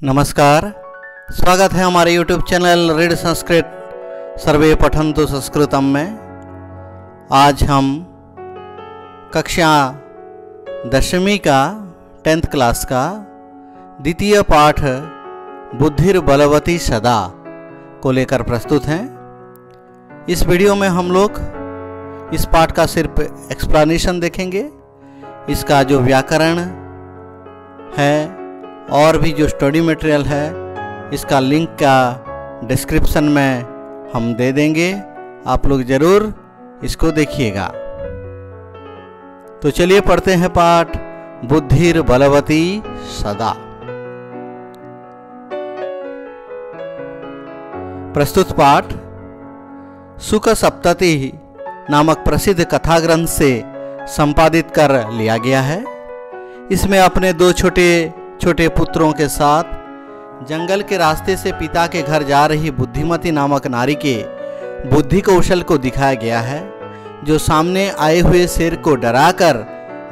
नमस्कार, स्वागत है हमारे YouTube चैनल रीड संस्कृत सर्वे पठन्तु संस्कृतम में। आज हम कक्षा 10वीं का 10th क्लास का द्वितीय पाठ बुद्धिर बलवती सदा को लेकर प्रस्तुत हैं। इस वीडियो में हम लोग इस पाठ का सिर्फ एक्सप्लेनेशन देखेंगे। इसका जो व्याकरण है और भी जो स्टडी मटेरियल है, इसका लिंक का डिस्क्रिप्शन में हम दे देंगे। आप लोग जरूर इसको देखिएगा। तो चलिए पढ़ते हैं पाठ बुद्धिर बलवती सदा। प्रस्तुत पाठ सुक सप्तति नामक प्रसिद्ध कथा ग्रंथ से संपादित कर लिया गया है। इसमें अपने दो छोटे छोटे पुत्रों के साथ जंगल के रास्ते से पिता के घर जा रही बुद्धिमती नामक नारी के बुद्धि कौशल को दिखाया गया है, जो सामने आए हुए शेर को डराकर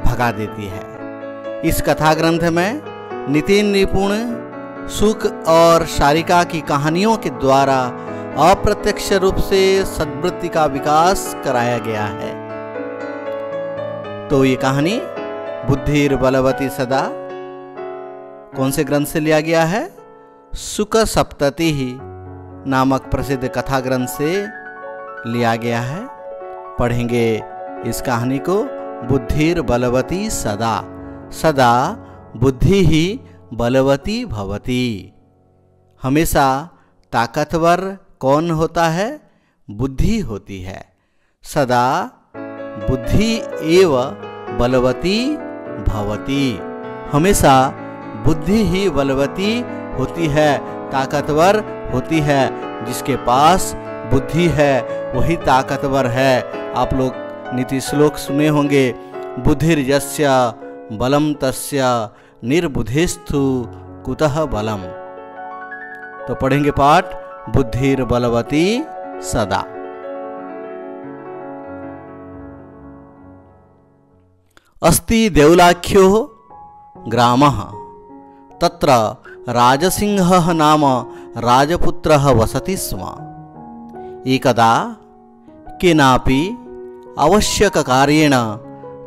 भगा देती है। इस कथा ग्रंथ में नितिन निपुण सुक और शारिका की कहानियों के द्वारा अप्रत्यक्ष रूप से सद्वृत्ति का विकास कराया गया है। तो ये कहानी बुद्धिर बलवती सदा कौन से ग्रंथ से लिया गया है? सुक सप्तति नामक प्रसिद्ध कथा ग्रंथ से लिया गया है। पढ़ेंगे इस कहानी को। बुद्धिर बलवती सदा, सदा बुद्धि ही बलवती भवती। हमेशा ताकतवर कौन होता है? बुद्धि होती है। सदा बुद्धि एव बलवती भवती। हमेशा बुद्धि ही बलवती होती है, ताकतवर होती है। जिसके पास बुद्धि है वही ताकतवर है। आप लोग नीति श्लोक सुने होंगे, बुद्धिर यस्य बलम तस्य निर्बुद्धिस्तु कुतः बलम। तो पढ़ेंगे पाठ बुद्धिर बलवती सदा। अस्ति देवलाख्यो ग्रामः तत्र राजसिंहः नाम राजपुत्रः वसति स्म। एकदा केनापि आवश्यककार्येण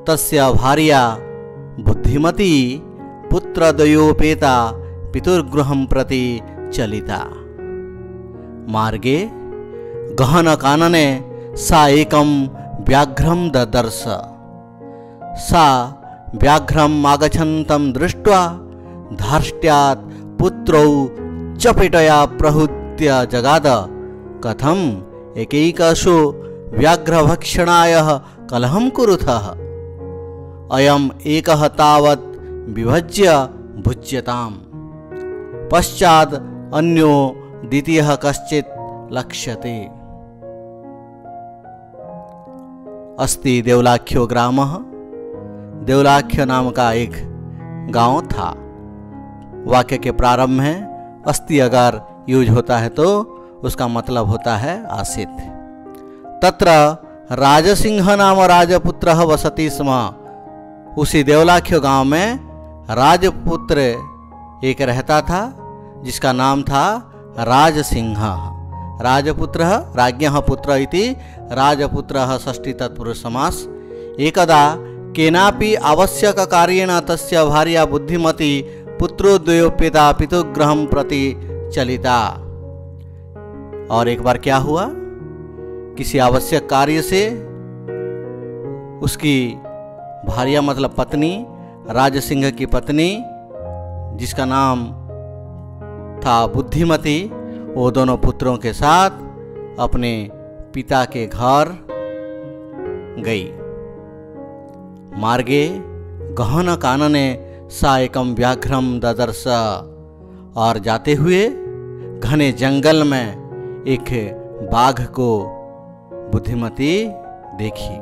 तस्य भार्या बुद्धिमती पुत्रद्वयोपेता पितुर्गृहं प्रति चलिता। मार्गे गहनकानने सा एकं व्याघ्रं ददर्श। सा व्याघ्रम् आगच्छन्तं दृष्ट्वा धार्ष्ट्यात् पुत्रौ चपेटया प्रहृत्य जगाद। कथम् एकैकशो व्याघ्रभक्षणाय कलहं कुरुथः। अयम् एकः तावत् विभज्य भुज्यताम्। पश्चात् अन्यो द्वितीयः कश्चित् लक्ष्यते। अस्ति देवलाख्यो ग्रामः। देवलाख्य नाम का एक गांव था। वाक्य के प्रारंभ में अस्ति अगर यूज होता है तो उसका मतलब होता है आसित। तत्र राजसिंह नाम राजपुत्रः वसति स्म। उसी देवलाख्य गांव में राजपुत्र एक रहता था, जिसका नाम था राजसिंह। राजपुत्रः राज्ञः पुत्र इति राजपुत्रः षष्ठी तत्पुरुष समास। एकदा केनापि आवश्यक कार्येण तस्य भार्या बुद्धिमती पुत्रोद्वयोपेता पितुर्गृहं प्रति चलिता। और एक बार क्या हुआ, किसी आवश्यक कार्य से उसकी भार्या मतलब पत्नी, राजसिंह की पत्नी जिसका नाम था बुद्धिमती, वो दोनों पुत्रों के साथ अपने पिता के घर गई। मार्गे गहन कानने सा एकम व्याघ्रम ददर्श। और जाते हुए घने जंगल में एक बाघ को बुद्धिमती देखी।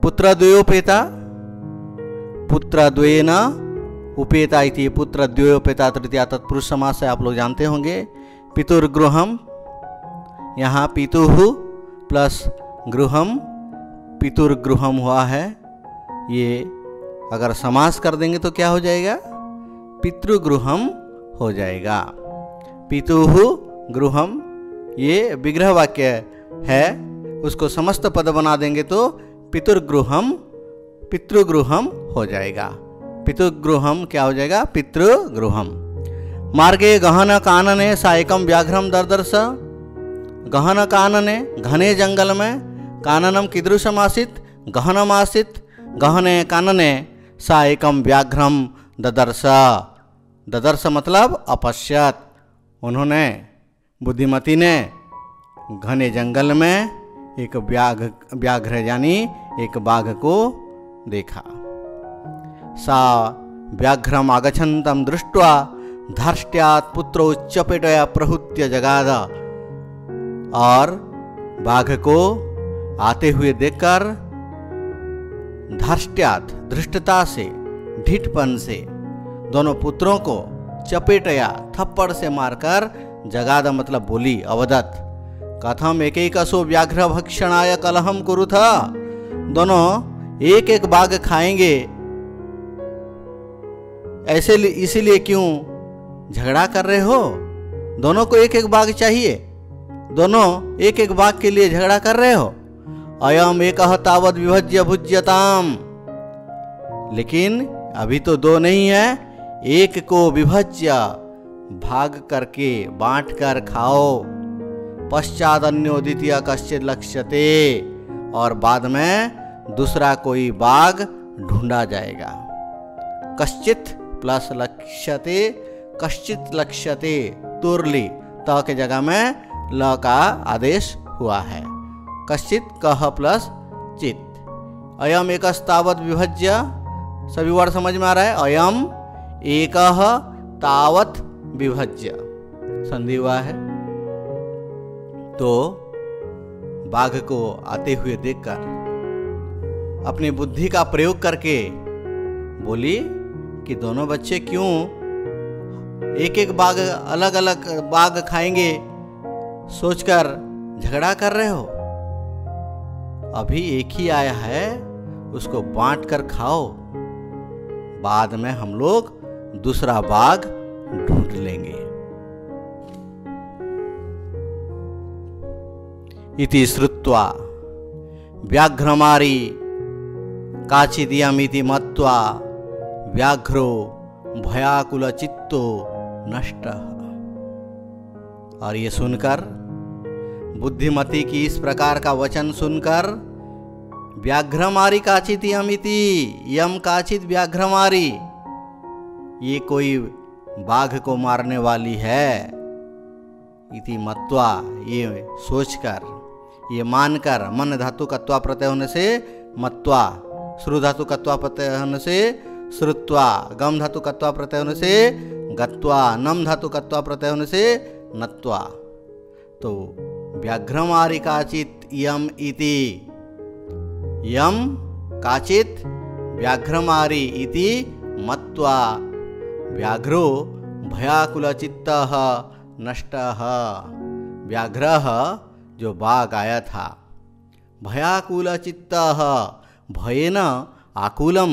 पुत्रद्वयोपेता, पुत्रद्वयेन उपेता इति पुत्रद्वयोपेता तृतीया तत्पुरुष समास है, आप लोग जानते होंगे। पितुर्गृहम, यहाँ पितुः प्लस गृहम, पितुर्गृहम हुआ है। ये अगर समास कर देंगे तो क्या हो जाएगा? पितृगृहम हो जाएगा। पितुः गृहम ये विग्रह वाक्य है, उसको समस्त पद बना देंगे तो पितृगृहम हो जाएगा। पितृगृहम क्या हो जाएगा? पितृगृहम। मार्गे गहन कानने सायकम व्याघ्रम दर्दर्श। गहन कानने घने जंगल में, काननम कीदृशम आसीत्? गहनम आसीत्। गहने कानने सायकम व्याघ्रम ददर्श। ददर्श मतलब अपश्यत। उन्होंने, बुद्धिमती ने घने जंगल में एक व्याघ्र यानी एक बाघ को देखा। सा व्याघ्रम आगच्छन्तं दृष्ट्वा धार्ष्ट्यात् पुत्रो चपेटया प्रहृत्य जगाद। और बाघ को आते हुए देखकर धार्ष्ट्यात् धृष्टता से, ढीठपन से दोनों पुत्रों को चपेटया थप्पड़ से मारकर जगाद मतलब बोली, अवदत कथम एकैकसो व्याघ्र भक्षणाय कलहम कुरुथ। दोनों एक एक बाघ खाएंगे, ऐसे इसीलिए क्यों झगड़ा कर रहे हो? दोनों को एक एक बाघ चाहिए, दोनों एक एक बाघ के लिए झगड़ा कर रहे हो। अयम एकः तावत् विभज्य भुज्यताम। लेकिन अभी तो दो नहीं है, एक को विभज्य भाग करके बांट कर खाओ। पश्चात अन्यो द्वितीय कश्चित् लक्ष्यते। और बाद में दूसरा कोई बाघ ढूंढा जाएगा। कश्चित प्लस लक्ष्यते, कश्चित लक्ष्यते, तुरली त के जगह में ल का आदेश हुआ है। कश्चित कह प्लस चित। अयम एकस्तावत् विभज्य, सभी वर्ड समझ में आ रहा है? अयम एकः तावत् विभज्य संधि हुआ है। तो बाघ को आते हुए देखकर अपनी बुद्धि का प्रयोग करके बोली कि दोनों बच्चे क्यों एक एक बाघ, अलग अलग बाघ खाएंगे सोचकर झगड़ा कर रहे हो? अभी एक ही आया है, उसको बांट कर खाओ, बाद में हम लोग दूसरा बाघ ढूंढ लेंगे। इति श्रुत्वा व्याघ्रमारी काचिदियमिति मत्वा व्याघ्रो भयाकुल चित्तो नष्टः। और ये सुनकर, बुद्धिमती की इस प्रकार का वचन सुनकर, व्याघ्रमारी काचित यमिति, यम काचित व्याघ्रमारी, ये कोई बाघ को मारने वाली है। इति मत्वा, ये सोचकर, ये मानकर, मन धातु कत्वा प्रत्यय होने से मत्वा, श्रु धातु कत्वा प्रत्यय होने से श्रुत्वा, गम धातु कत्वा प्रत्यय होने से गत्वा, नम धातु कत्वा प्रत्यय होने से नत्वा। तो व्याघ्रमारी काचित यम इति, यम काचित व्याघ्रमारी इति मत्वा व्याघ्रो भयाकुलचित्तः नष्टः। व्याघ्रः जो बाघ आया था, भयाकुलचित्तः, भयेन आकुलम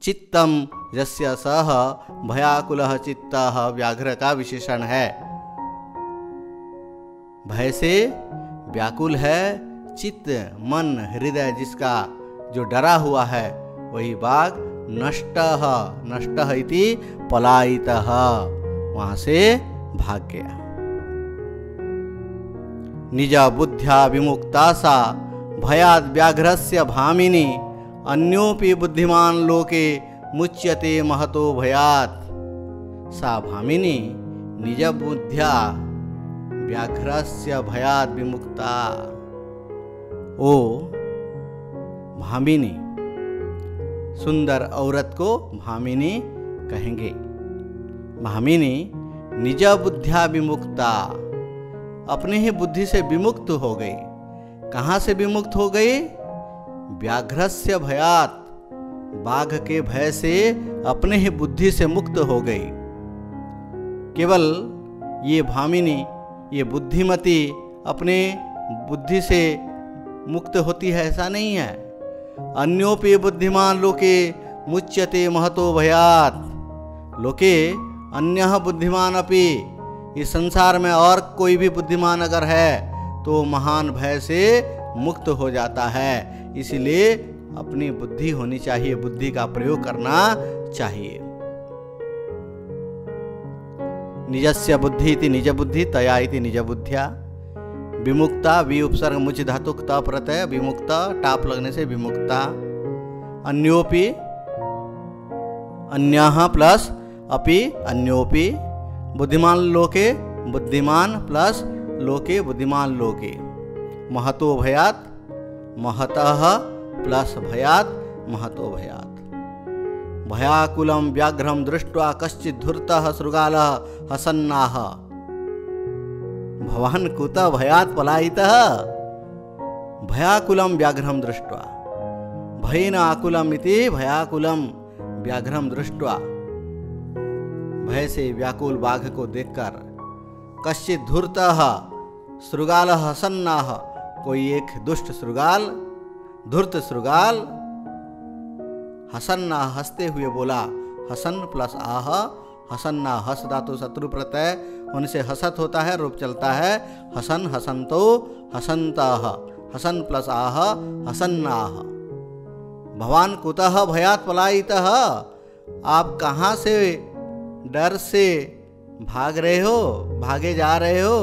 चित्तम यस्य सह भयाकुलः चित्तः व्याघ्र का विशेषण है। भय से व्याकुल है चित्त, मन, हृदय जिसका जो डरा हुआ है वही बाघ नष्टः, नष्टः इति पलायितः, वहां से भाग गया। निज बुद्ध्या विमुक्ता सा भयाद व्याघ्रस्य भामिनी अन्योपि बुद्धिमान लोके मुच्यते महतो भयात्। सा भामिनी निज बुद्ध्या व्याघ्रस्य भयाद विमुक्ता। ओ भामिनी, सुंदर औरत को भामिनी कहेंगे। भामिनी निज बुद्ध्या विमुक्ता, अपने ही बुद्धि से विमुक्त हो गई। कहाँ से विमुक्त हो गई? व्याघ्रस्य भयात, बाघ के भय से अपने ही बुद्धि से मुक्त हो गई। केवल ये भामिनी, ये बुद्धिमती अपने बुद्धि से मुक्त होती है ऐसा नहीं है। अन्योपि बुद्धिमान लोके मुच्यते महतो भयात। लोके अन्यः बुद्धिमान अपि, इस संसार में और कोई भी बुद्धिमान अगर है तो महान भय से मुक्त हो जाता है। इसलिए अपनी बुद्धि होनी चाहिए, बुद्धि का प्रयोग करना चाहिए। निजस्य बुद्धि इति निज बुद्धि तया इति निज बुद्धिया। विमुक्ता, वि उपसर्ग मुच धातुक त प्रत्यय, विमुक्ता टाप लगने से विमुक्ता। अन्योपि, अन्यः प्लस अपि, अन्योपि। बुद्धिमान लोके, बुद्धिमान प्लस लोके, बुद्धिमान लोके। महतो भयात्, महतः प्लस भयात्, महतो भयात्। भयाकुलं व्याघ्रं दृष्ट्वा कश्चित् धूर्तः शृगालः हसन्नाह। भवान् कुतः भयात् पलायितः? भयाकुलं व्याघ्रं दृष्ट्वा, भयेन आकुलम् इति भयाकुलं व्याघ्रं दृष्ट्वा, भय से व्याकुल बाघ को देखकर, कश्चित् धूर्तः शृगालः हसन्नाह, कोई एक दुष्ट शृगाल, धूर्त शृगाल, हसन्ना हंसते हुए बोला। हसन प्लस आह, हसन्ना हस धातु शत्रु प्रत्यय होने से हसत होता है, रूप चलता है हसन, हसंतो हसंतः, हसन प्लस आह हसन्नाह। भवान कुतः भयात् पलायितः, आप कहाँ से डर से भाग रहे हो, भागे जा रहे हो,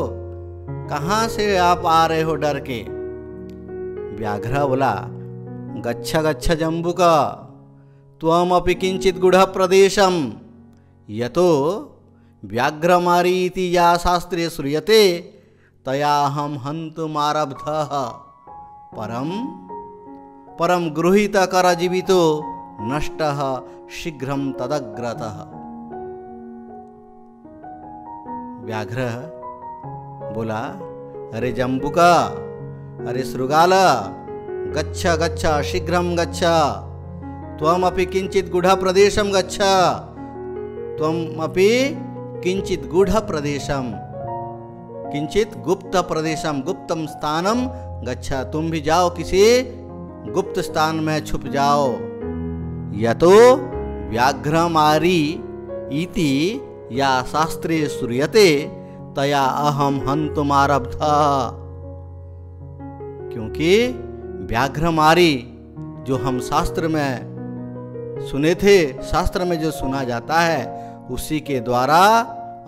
कहाँ से आप आ रहे हो डर के? व्याघ्र बोला, गच्छ गच्छ जम्बुक त्वमपि किंचित गूढ़ प्रदेशम यतो व्याघ्रमारी इति या शास्त्रे श्रूयते तया हम हन्तुमारब्धः परम परम गृहीत कर जीवितो नष्टः शीघ्रं तदग्रतः। व्याघ्र बोला, अरे जम्बुका, अरे शृगाल, गच्छ गच्छ शीघ्रं गच्छ, त्वमपि किंचित गूढ़ प्रदेशम गच्छ, त्वमपि किंचित गूढ़ प्रदेशम, किंचित गुप्त प्रदेशम, गुप्तम स्थानम गच्छ, तुम भी जाओ किसी गुप्त स्थान में छुप जाओ। यतो व्याघ्रमारी इति या शास्त्रे श्रूयते तया अहम हन्तुमारब्धः, क्योंकि व्याघ्रमारी जो हम शास्त्र में सुने थे, शास्त्र में जो सुना जाता है उसी के द्वारा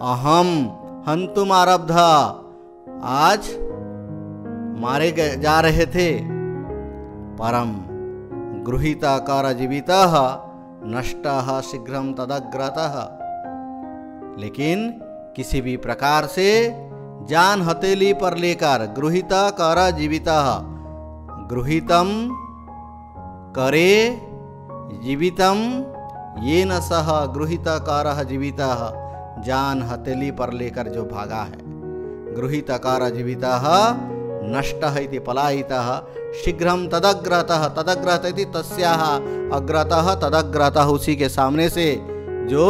अहम हन्तुमारब्ध, आज मारे जा रहे थे। परम गृहीता कर जीवितः नष्टः शीघ्रं तदग्रतः, लेकिन किसी भी प्रकार से जान हथेली पर लेकर, गृहीता कर जीवितः, गृहीतम करे जीवितम येन सह गृहीता कारः जीवितः, जान हथेली पर लेकर जो भागा है। गृहीता कार जीवितः नष्टः इति पलायितः, शीघ्रं तदग्रतः, तदग्रत इति तस्याः अग्रतः तदग्रतः, उसी के सामने से जो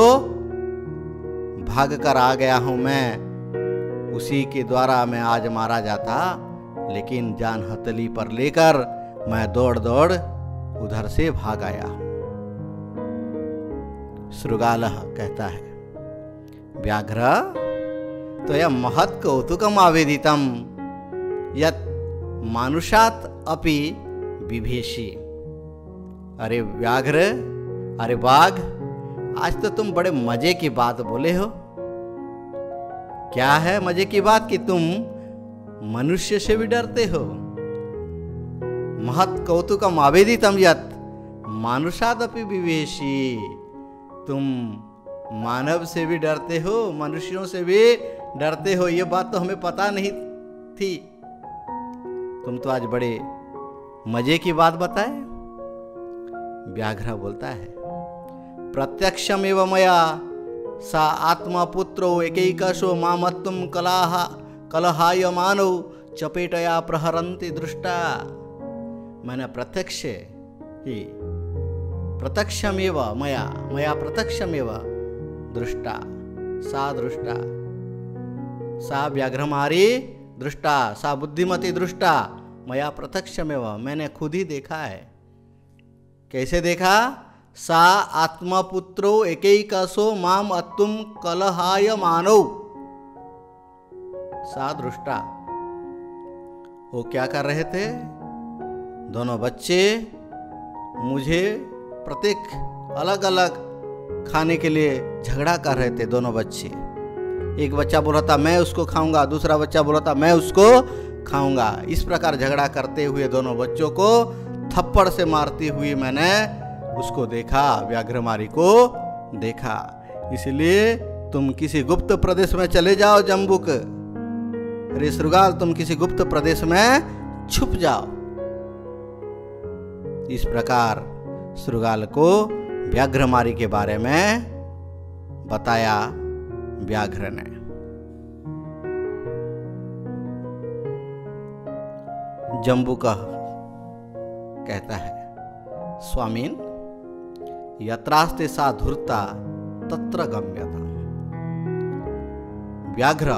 भाग कर आ गया हूँ मैं, उसी के द्वारा मैं आज मारा जाता, लेकिन जान हथेली पर लेकर मैं दौड़ दौड़ उधर से भाग आया हूं। शृगालः कहता है, व्याघ्र तो यह महत् कौतुकम आवेदितम यत् मानुषात् अपि विभेषी। अरे व्याघ्र, अरे बाघ, आज तो तुम बड़े मजे की बात बोले हो। क्या है मजे की बात कि तुम मनुष्य से भी डरते हो। महत् कौतुकम आवेदितम यत् मानुषादपि विवेशी, तुम मानव से भी डरते हो, मनुष्यों से भी डरते हो। ये बात तो हमें पता नहीं थी, तुम तो आज बड़े मजे की बात बताए। व्याघ्र बोलता है, प्रत्यक्षमेव मया सा आत्मा पुत्रो एकैकशो मामत्तुम कलहायमानौ चपेटया प्रहरन्ति दृष्टा। मैंने प्रत्यक्ष ही, प्रत्यक्षमेव मया, मया प्रत्यक्षमेव दृष्टा, सा दृष्टा, सा व्याघ्रमारी दृष्टा, सा बुद्धिमती दृष्टा, मया प्रत्यक्षमेव, मैंने खुद ही देखा है। कैसे देखा? सा आत्मपुत्रो एकैकसो माम अत्तुम कलहाय मानव। सा दृष्टा, वो क्या कर रहे थे? दोनों बच्चे मुझे प्रत्येक अलग अलग खाने के लिए झगड़ा कर रहे थे। दोनों बच्चे, एक बच्चा बोल रहा था मैं उसको खाऊंगा, दूसरा बच्चा बोल रहा था मैं उसको खाऊंगा। इस प्रकार झगड़ा करते हुए दोनों बच्चों को थप्पड़ से मारती हुई मैंने उसको देखा, व्याघ्रमारी को देखा। इसलिए तुम किसी गुप्त प्रदेश में चले जाओ जम्बुक, अरे शृगाल तुम किसी गुप्त प्रदेश में छुप जाओ। इस प्रकार शृगाल को व्याघ्रमारी के बारे में बताया व्याघ्र ने। जम्बुक कहता है, स्वामीन यत्रास्ते सा धूर्ता तत्र गम्यता। व्याघ्र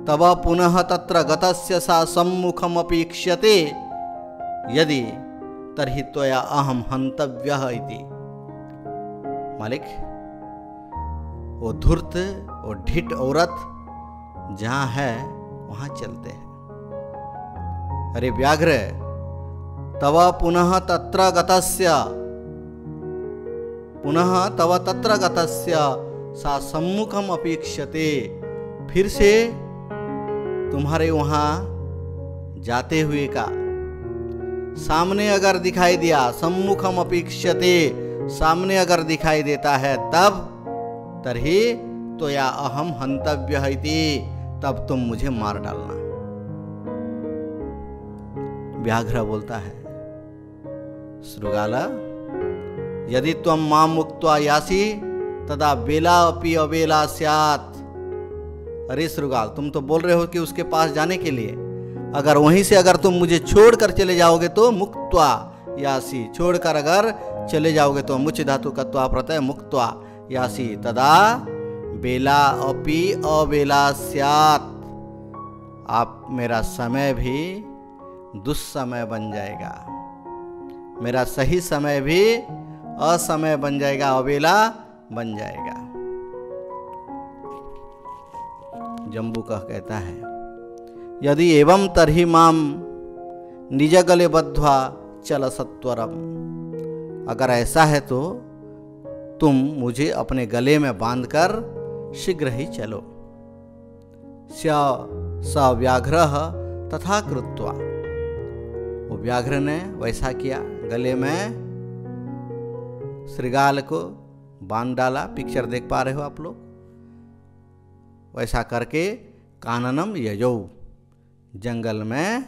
तब पुनः तत्र गतस्य सा सम्मुखमपीक्ष्यते यदि तर्हि त्वया अहम हन्तव्यः इति। मालिक, वो धूर्त, वो ढिठ औरत जहां है वहां चलते हैं। अरे व्याघ्र, तव पुनः तत्र गतस्य सा सम्मुखम अपेक्षते। फिर से तुम्हारे वहां जाते हुए का सामने अगर दिखाई दिया, सम्मुखम अपेक्षते, सामने अगर दिखाई देता है तब तर्हि तो या अहम हंतव्य इति, तब तुम मुझे मार डालना। व्याघ्र बोलता है, शृगाल यदि त्वं मां मुक्त्वा यासि तदा बेला अपि अबेला स्यात्। अरे शृगाल, तुम तो बोल रहे हो कि उसके पास जाने के लिए, अगर वहीं से अगर तुम मुझे छोड़कर चले जाओगे तो मुक्त्वा यासि, छोड़कर अगर चले जाओगे तो मुच धातु कत्वा प्रत्यय मुक्त्वा यासि तदा बेला अपि अबेला स्यात्। आप मेरा समय भी दुस्समय बन जाएगा, मेरा सही समय भी असमय बन जाएगा, अबेला बन जाएगा। जम्बुक कहता है, यदि एवं तर्हि माम निज गले बद्ध्वा चल सत्वरम। अगर ऐसा है तो तुम मुझे अपने गले में बांधकर शीघ्र ही चलो। स व्याघ्रः तथा कृत्वा, वो व्याघ्र ने वैसा किया, गले में शृगाल को बांध डाला। पिक्चर देख पा रहे हो आप लोग, वैसा करके काननम यजौ, जंगल में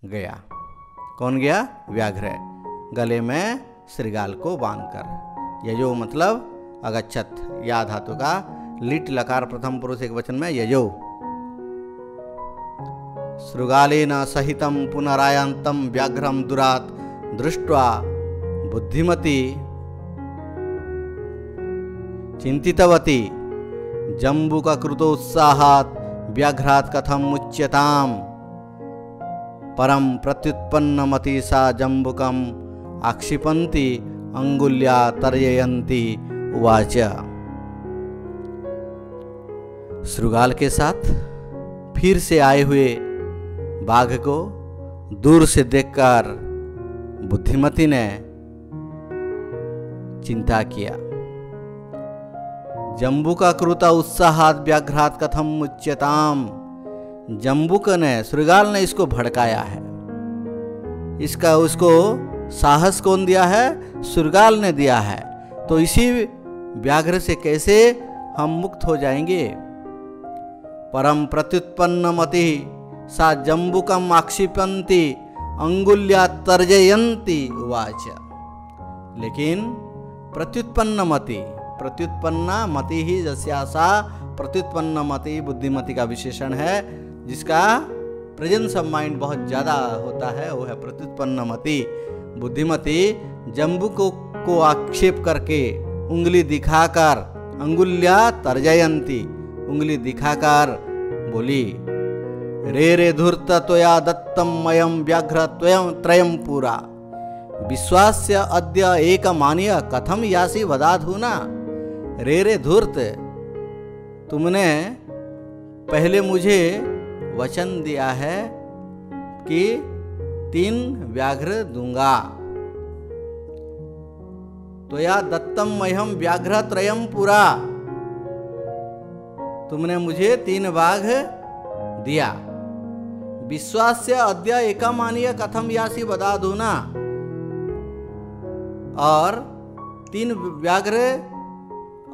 गया। कौन गया? व्याघ्र, गले में शृगाल को बांधकर। यजौ मतलब अगच्छत, या धातु का लिट लकार प्रथम पुरुष एक वचन में यजौ। शृगालेन सहितं पुनरायान्तं व्याघ्रं दुरात् दृष्ट्वा बुद्धिमती चिंतितवती जम्बुककृतोत्साहात् व्याघ्रात् कथं मुच्यताम्। परं प्रत्युत्पन्नमति सा जम्बुकम् आक्षिपन्ति अंगुल्या तर्जयन्ति उवाच। शृगाल के साथ फिर से आए हुए बाघ को दूर से देखकर बुद्धिमती ने चिंता किया। जम्बुकाकृत उत्साहात् व्याघ्रात् कथम मुच्यताम। जम्बुक ने, शृगाल ने इसको भड़काया है। इसका उसको साहस कौन दिया है? शृगाल ने दिया है। तो इसी व्याघ्र से कैसे हम मुक्त हो जाएंगे? परम प्रत्युत्पन्नमति सा जम्बुकम आक्षिपन्ति अंगुल्या तर्जयन्ति उवाच। लेकिन प्रत्युत्पन्नमति, प्रत्युत्पन्ना मति ही जस्यासा प्रत्युत्पन्नमति बुद्धिमति का विशेषण है, जिसका प्रेजेंस ऑफ माइंड बहुत ज्यादा होता है, वो है प्रत्युत्पन्नमति। बुद्धिमती जम्बुक को आक्षेप करके उंगली दिखाकर, अंगुल्या तर्जयन्ति, उंगली दिखाकर बोली, रे रे धूर्त त्वया दत्तम मयम व्याघ्र त्वयं त्रयं पुरा। विश्वास्य अद्य एक मान्य कथम यासी वदाधुना। रे धूर्त, तुमने पहले मुझे वचन दिया है कि 3 व्याघ्र दूंगा, तो या दत्तम मह्यम व्याघ्र त्रयम पुरा, तुमने मुझे 3 बाघ दिया। विश्वास्य अद्य एकमानीय कथम यासी बदाधुना, और 3 व्याघ्र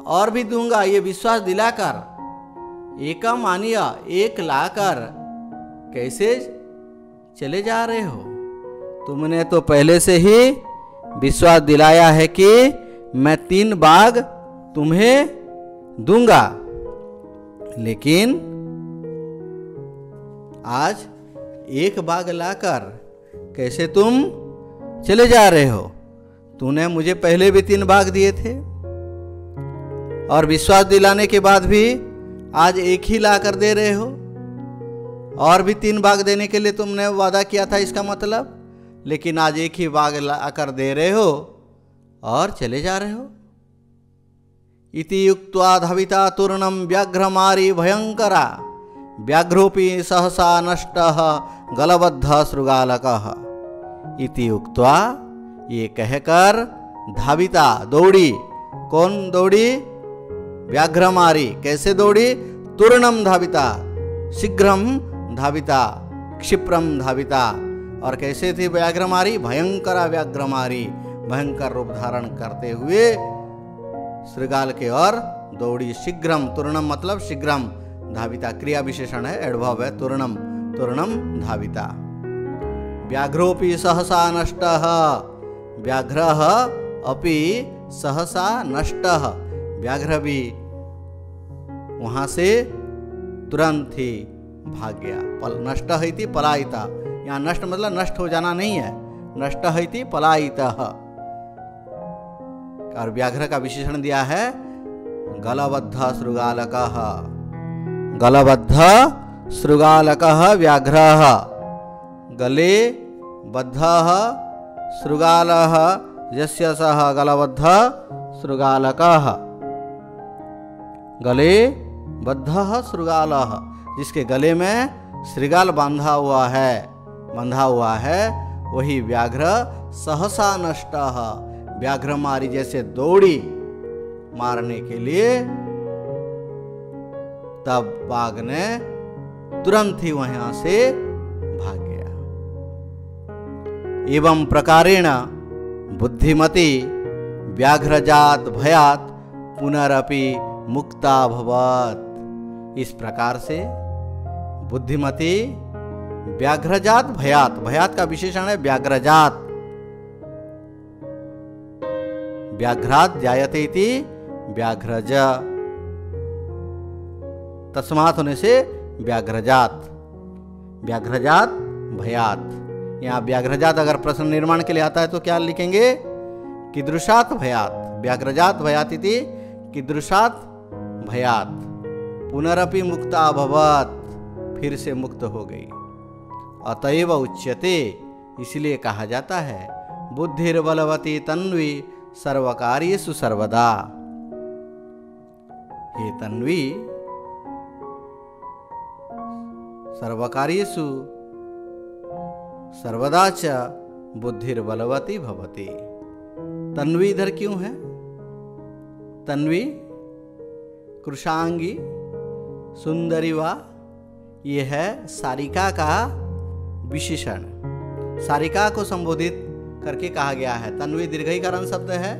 और भी दूंगा, ये विश्वास दिलाकर, एकमानीय, 1 लाकर कैसे चले जा रहे हो। तुमने तो पहले से ही विश्वास दिलाया है कि मैं 3 बाघ तुम्हें दूंगा, लेकिन आज 1 बाघ लाकर कैसे तुम चले जा रहे हो। तूने मुझे पहले भी 3 बाघ दिए थे, और विश्वास दिलाने के बाद भी आज 1 ही लाकर दे रहे हो, और भी 3 बाघ देने के लिए तुमने वादा किया था इसका मतलब, लेकिन आज 1 ही बाघ लाकर दे रहे हो और चले जा रहे हो। इति युक्त्वा धाविता तूर्णम व्याघ्रमारी भयंकरा, व्याघ्रोपि सहसा नष्टः गलबद्ध शृगालकः। इति युक्त्वा, ये कहकर, धाविता दौड़ी, कौन दौड़ी, व्याघ्रमारी, कैसे दौड़ी, तूर्णम धाविता, शीघ्रम धाविता, क्षिप्रम धाविता, और कैसे थी व्याघ्रमारी, भयंकरा व्याघ्रमारी, भयंकर रूप धारण करते हुए श्रृगाल के ओर दौड़ी। शीघ्रम, तूर्णम मतलब शीघ्रम, धाविता क्रिया विशेषण है, एडवर्ब है, तूर्णम, तूर्णम धाविता। व्याघ्रोपि सहसा नष्टः, व्याघ्रः अपि सहसा नष्टः, व्याघ्र भी वहां से तुरंत ही भाग गया। नष्ट इति पलायिता, यहाँ नष्ट मतलब नष्ट हो जाना नहीं है, नष्ट इति पलायितः। और व्याघ्र का विशेषण दिया है गलबद्ध शृगालकः, गलबद्ध शृगालकः व्याघ्रः, गले बद्धः शृगालः यस्य सः गलबद्ध शृगालकः, गले बद्धः शृगालः, जिसके गले में शृगाल बंधा हुआ है, वही व्याघ्र सहसा नष्टः, व्याघ्रमारी जैसे दौड़ी मारने के लिए, तब बाघ ने तुरंत ही वहां से भाग गया। एवं प्रकारेण बुद्धिमती व्याघ्रजात भयात पुनरपि मुक्ता भवत। इस प्रकार से बुद्धिमती व्याघ्रजात भयात, भयात का विशेषण है व्याघ्रजात, व्याघ्रात जायते इति व्याघ्रज, तस्मात् होने से व्याघ्रजात, व्याघ्रजात भयात। यहाँ व्याघ्रजात अगर प्रश्न निर्माण के लिए आता है तो क्या लिखेंगे, कीदृशात भयात, व्याघ्रजात भयात इति कीदृशात भयात, पुनरपि मुक्ता अभवत, फिर से मुक्त हो गई। अतएव उच्यते, इसलिए कहा जाता है, बुद्धिर्बलवती तन्वी सर्वकार्येषु सर्वदा। हे तन्वी, सर्वकार्येषु सर्वदा च बुद्धिर्बलवती भवति। तन्वी इधर क्यों है? तन्वी कृशांगी सुंदरी वा, ये है सारिका का विशेषण, सारिका को संबोधित करके कहा गया है। तन्वी दीर्घईकरण शब्द है,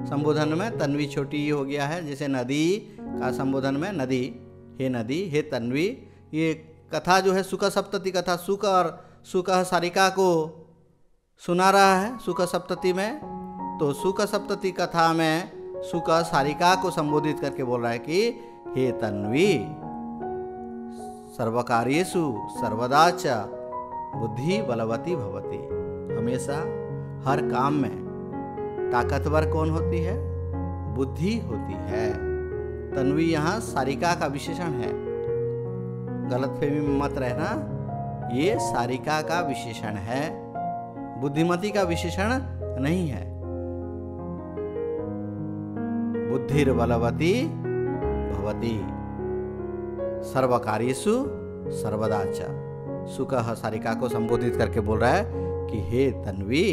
संबोधन में तन्वी छोटी हो गया है, जैसे नदी का संबोधन में नदी, हे नदी, हे तन्वी। ये कथा जो है सुख सप्तति कथा, सुख और सुख सारिका को सुना रहा है सुख सप्तति में, तो सुख सप्तति कथा में सुख सारिका को संबोधित करके बोल रहा है कि हे तन्वी, सर्वकार्येषु सर्वदा च बुद्धि बलवती भवति। हमेशा हर काम में ताकतवर कौन होती है? बुद्धि होती है। तन्वी यहाँ सारिका का विशेषण है, गलतफहमी में मत रहना, ये सारिका का विशेषण है। बुद्धिमती का विशेषण नहीं है। बुद्धिर बलवती भवति सर्वकार्येषु सर्वदा च। सुकः सारिका को संबोधित करके बोल रहा है कि हे तन्वी,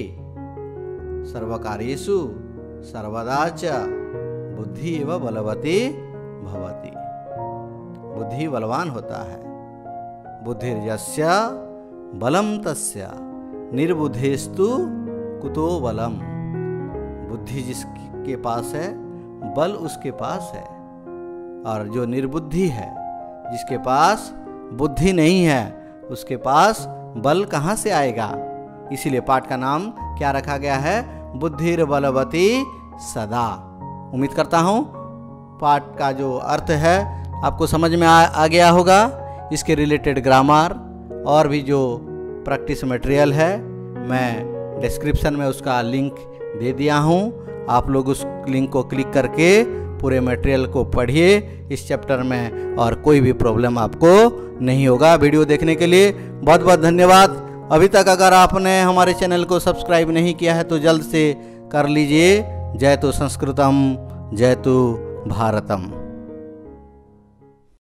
सर्वकार्येषु सर्वदा च बुद्धि एव बलवती भवति। बुद्धि बलवान होता है। बुद्धिर्यस्य बलम तस्य निर्बुद्धेस्तु कुतो बलम। बुद्धि जिसके पास है, बल उसके पास है। और जो निर्बुद्धि है, जिसके पास बुद्धि नहीं है, उसके पास बल कहाँ से आएगा। इसीलिए पाठ का नाम क्या रखा गया है, बुद्धिर बलवती सदा। उम्मीद करता हूँ पाठ का जो अर्थ है आपको समझ में आ गया होगा। इसके रिलेटेड ग्रामर और भी जो प्रैक्टिस मटेरियल है मैं डिस्क्रिप्शन में उसका लिंक दे दिया हूँ। आप लोग उस लिंक को क्लिक करके पूरे मटेरियल को पढ़िए इस चैप्टर में, और कोई भी प्रॉब्लम आपको नहीं होगा। वीडियो देखने के लिए बहुत बहुत धन्यवाद। अभी तक अगर आपने हमारे चैनल को सब्सक्राइब नहीं किया है तो जल्द से कर लीजिए। जयतु संस्कृतम, जयतु भारतम।